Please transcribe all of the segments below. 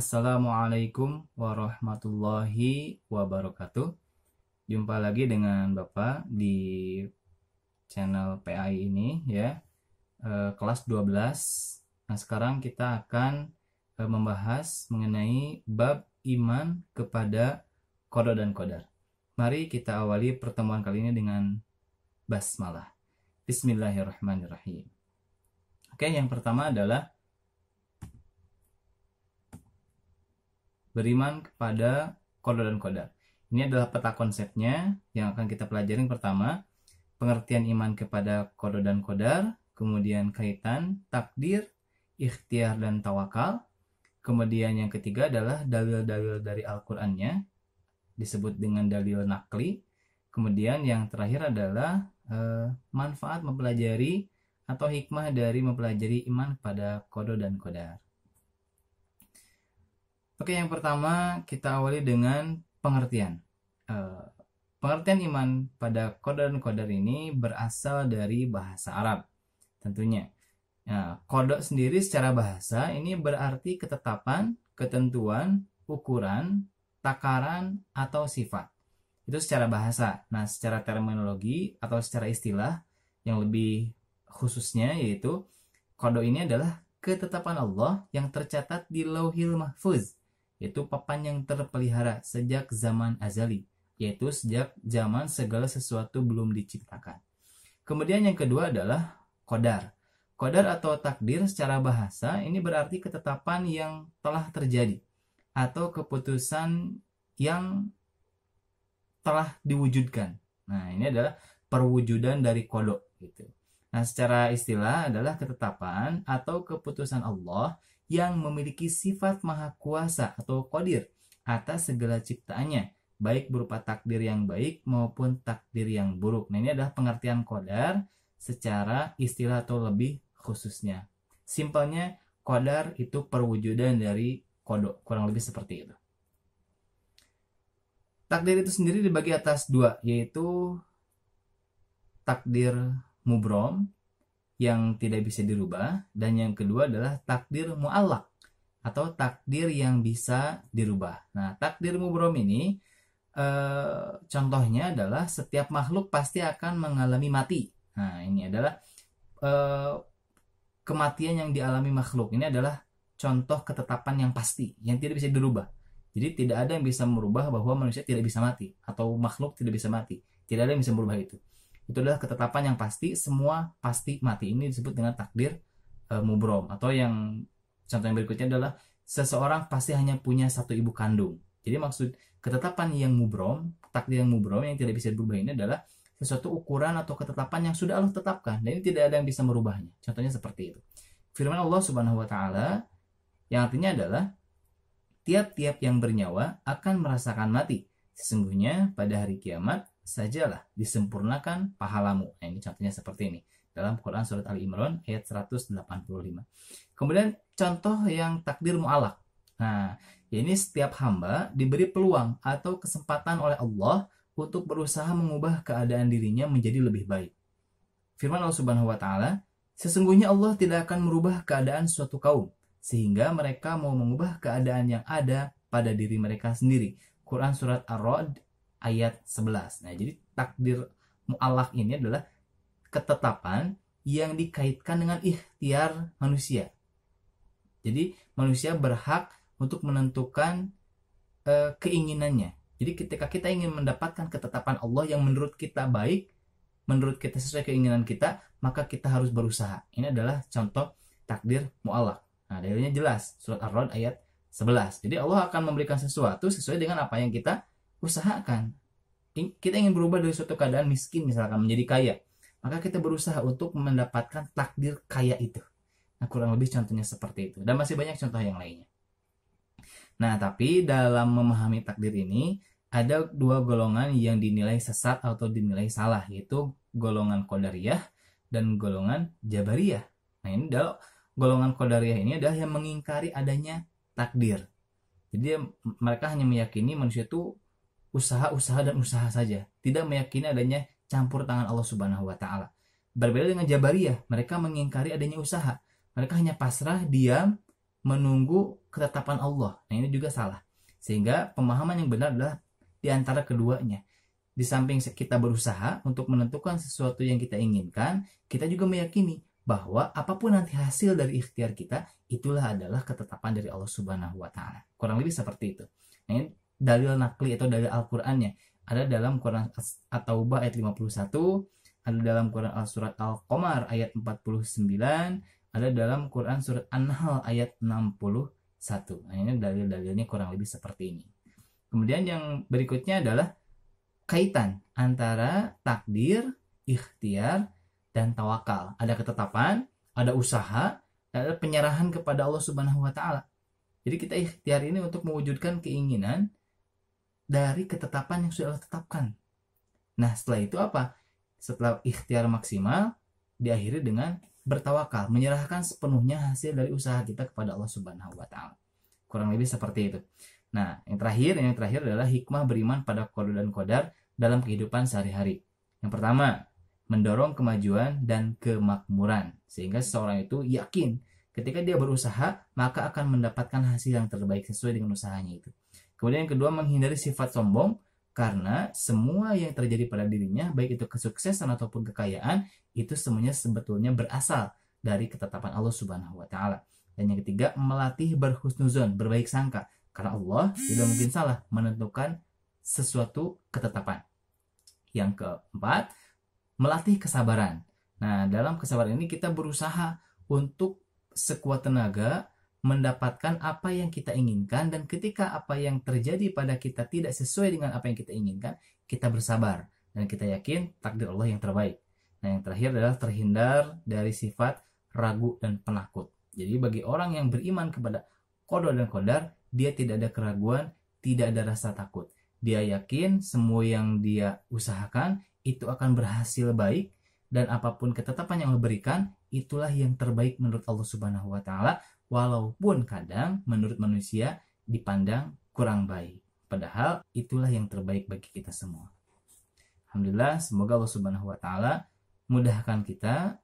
Assalamualaikum warahmatullahi wabarakatuh. Jumpa lagi dengan Bapak di channel PAI ini ya, kelas 12. Nah, sekarang kita akan membahas mengenai bab iman kepada qada dan qadar. Mari kita awali pertemuan kali ini dengan basmalah. Bismillahirrahmanirrahim. Oke, yang pertama adalah beriman kepada qada dan qadar. Ini adalah peta konsepnya yang akan kita pelajari. Yang pertama, pengertian iman kepada qada dan qadar, kemudian kaitan takdir, ikhtiar dan tawakal. Kemudian yang ketiga adalah dalil-dalil dari Al-Qur'annya, disebut dengan dalil nakli. Kemudian yang terakhir adalah manfaat mempelajari atau hikmah dari mempelajari iman pada qada dan qadar. Oke, yang pertama kita awali dengan pengertian. Pengertian iman pada qada dan qadar ini berasal dari bahasa Arab tentunya. Nah, qada sendiri secara bahasa ini berarti ketetapan, ketentuan, ukuran, takaran, atau sifat. Itu secara bahasa. Nah, secara terminologi atau secara istilah yang lebih khususnya yaitu qada ini adalah ketetapan Allah yang tercatat di Lauhil Mahfuz, yaitu papan yang terpelihara sejak zaman azali, yaitu sejak zaman segala sesuatu belum diciptakan. Kemudian yang kedua adalah qadar. Qadar atau takdir secara bahasa ini berarti ketetapan yang telah terjadi atau keputusan yang telah diwujudkan. Nah, ini adalah perwujudan dari qada gitu. Nah, secara istilah adalah ketetapan atau keputusan Allah yang memiliki sifat maha kuasa atau qadir atas segala ciptaannya, baik berupa takdir yang baik maupun takdir yang buruk. Nah, ini adalah pengertian qadar secara istilah atau lebih khususnya. Simpelnya, qadar itu perwujudan dari qada, kurang lebih seperti itu. Takdir itu sendiri dibagi atas dua, yaitu takdir mubrom yang tidak bisa dirubah, dan yang kedua adalah takdir mu'allaq atau takdir yang bisa dirubah. Nah, takdir mubrom ini contohnya adalah setiap makhluk pasti akan mengalami mati. Nah, ini adalah kematian yang dialami makhluk. Ini adalah contoh ketetapan yang pasti, yang tidak bisa dirubah. Jadi tidak ada yang bisa merubah bahwa manusia tidak bisa mati atau makhluk tidak bisa mati. Tidak ada yang bisa merubah itu. Itu adalah ketetapan yang pasti, semua pasti mati. Ini disebut dengan takdir mubrom. Atau yang contoh yang berikutnya adalah seseorang pasti hanya punya satu ibu kandung. Jadi maksud ketetapan yang mubrom, takdir yang mubrom yang tidak bisa berubah ini adalah sesuatu ukuran atau ketetapan yang sudah Allah tetapkan, dan ini tidak ada yang bisa merubahnya. Contohnya seperti itu. Firman Allah Subhanahu wa taala yang artinya adalah tiap-tiap yang bernyawa akan merasakan mati. Sesungguhnya pada hari kiamat sajalah disempurnakan pahalamu. Nah, ini contohnya seperti ini dalam Quran surat Ali Imran ayat 185. Kemudian contoh yang takdir mu'allaq. Nah, ini setiap hamba diberi peluang atau kesempatan oleh Allah untuk berusaha mengubah keadaan dirinya menjadi lebih baik. Firman Allah Subhanahu wa taala, sesungguhnya Allah tidak akan merubah keadaan suatu kaum sehingga mereka mau mengubah keadaan yang ada pada diri mereka sendiri. Quran surat Ar-Ra'd ayat 11. Nah, jadi takdir mu'allaq ini adalah ketetapan yang dikaitkan dengan ikhtiar manusia. Jadi manusia berhak untuk menentukan keinginannya. Jadi ketika kita ingin mendapatkan ketetapan Allah yang menurut kita baik, menurut kita sesuai keinginan kita, maka kita harus berusaha. Ini adalah contoh takdir mu'allaq. Nah, dalilnya jelas, surat Ar-Ra'd ayat 11. Jadi Allah akan memberikan sesuatu sesuai dengan apa yang kita usahakan. Kita ingin berubah dari suatu keadaan miskin misalkan menjadi kaya, maka kita berusaha untuk mendapatkan takdir kaya itu. Nah, kurang lebih contohnya seperti itu, dan masih banyak contoh yang lainnya. Nah, tapi dalam memahami takdir ini ada dua golongan yang dinilai sesat atau dinilai salah, yaitu golongan qadariyah dan golongan jabariyah. Nah, ini adalah golongan qadariyah ini adalah yang mengingkari adanya takdir. Jadi mereka hanya meyakini manusia itu usaha dan usaha saja, tidak meyakini adanya campur tangan Allah Subhanahu wa taala. Berbeda dengan jabariyah, mereka mengingkari adanya usaha. Mereka hanya pasrah, diam, menunggu ketetapan Allah. Nah, ini juga salah. Sehingga pemahaman yang benar adalah di antara keduanya. Di samping kita berusaha untuk menentukan sesuatu yang kita inginkan, kita juga meyakini bahwa apapun nanti hasil dari ikhtiar kita, itulah adalah ketetapan dari Allah Subhanahu wa Ta'ala. Kurang lebih seperti itu. Nah, ini dalil nakli atau dalil Al-Qur'annya ada dalam Quran At-Taubah ayat 51, ada dalam Quran surat Al-Qamar ayat 49, ada dalam Quran surat An-Nahl ayat 61. Nah, ini dalil-dalilnya kurang lebih seperti ini. Kemudian yang berikutnya adalah kaitan antara takdir, ikhtiar, dan tawakal. Ada ketetapan, ada usaha, ada penyerahan kepada Allah Subhanahu wa Ta'ala. Jadi kita ikhtiar ini untuk mewujudkan keinginan dari ketetapan yang sudah Allah tetapkan. Nah, setelah itu apa? Setelah ikhtiar maksimal, diakhiri dengan bertawakal, menyerahkan sepenuhnya hasil dari usaha kita kepada Allah Subhanahu wa Ta'ala. Kurang lebih seperti itu. Nah, yang terakhir adalah hikmah beriman pada qada dan qadar dalam kehidupan sehari-hari. Yang pertama, mendorong kemajuan dan kemakmuran, sehingga seseorang itu yakin ketika dia berusaha maka akan mendapatkan hasil yang terbaik sesuai dengan usahanya itu. Kemudian yang kedua, menghindari sifat sombong, karena semua yang terjadi pada dirinya, baik itu kesuksesan ataupun kekayaan, itu semuanya sebetulnya berasal dari ketetapan Allah Subhanahu wa Ta'ala. Dan yang ketiga, melatih berhusnuzon, berbaik sangka, karena Allah tidak mungkin salah menentukan sesuatu ketetapan. Yang keempat, melatih kesabaran. Nah, dalam kesabaran ini kita berusaha untuk sekuat tenaga mendapatkan apa yang kita inginkan, dan ketika apa yang terjadi pada kita tidak sesuai dengan apa yang kita inginkan, kita bersabar dan kita yakin takdir Allah yang terbaik. Nah, yang terakhir adalah terhindar dari sifat ragu dan penakut. Jadi bagi orang yang beriman kepada qada dan qadar, dia tidak ada keraguan, tidak ada rasa takut. Dia yakin semua yang dia usahakan itu akan berhasil baik, dan apapun ketetapan yang Allah berikan, itulah yang terbaik menurut Allah Subhanahu wa Ta'ala, walaupun kadang menurut manusia dipandang kurang baik. Padahal itulah yang terbaik bagi kita semua. Alhamdulillah, semoga Allah Subhanahu wa Ta'ala mudahkan kita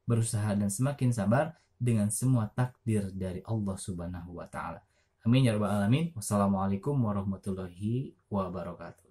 berusaha dan semakin sabar dengan semua takdir dari Allah Subhanahu wa Ta'ala. Amin ya rabbal alamin. Wassalamualaikum warahmatullahi wabarakatuh.